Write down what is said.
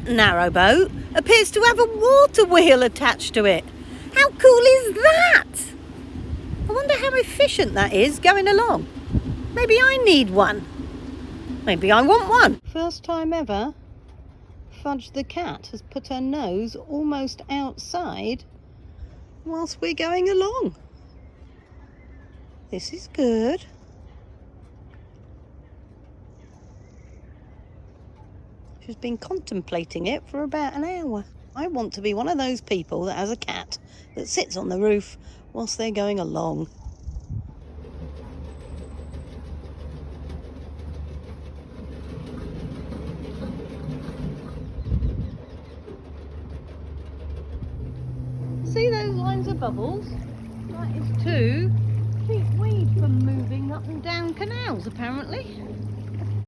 narrowboat appears to have a water wheel attached to it. How cool is that? I wonder how efficient that is going along. Maybe I need one. Maybe I want one. First time ever, Fudge the cat has put her nose almost outside whilst we're going along. This is good. She's been contemplating it for about an hour. I want to be one of those people that has a cat that sits on the roof whilst they're going along. See those lines of bubbles? That is to keep weed from moving up and down canals, apparently.